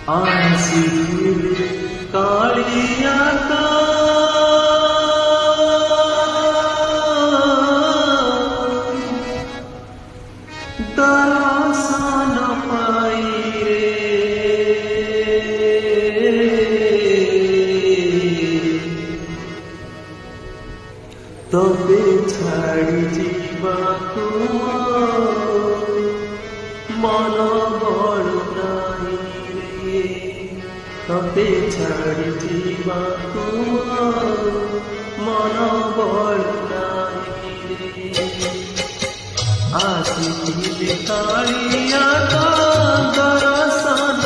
आसिले कालिया का दरासान पाई रे तबे छाड़ी जीवा को मन बड़ नहीं रे तबे छाड़ी जीवा को मन बड़ नहीं रे आसिले कालिया का दरासान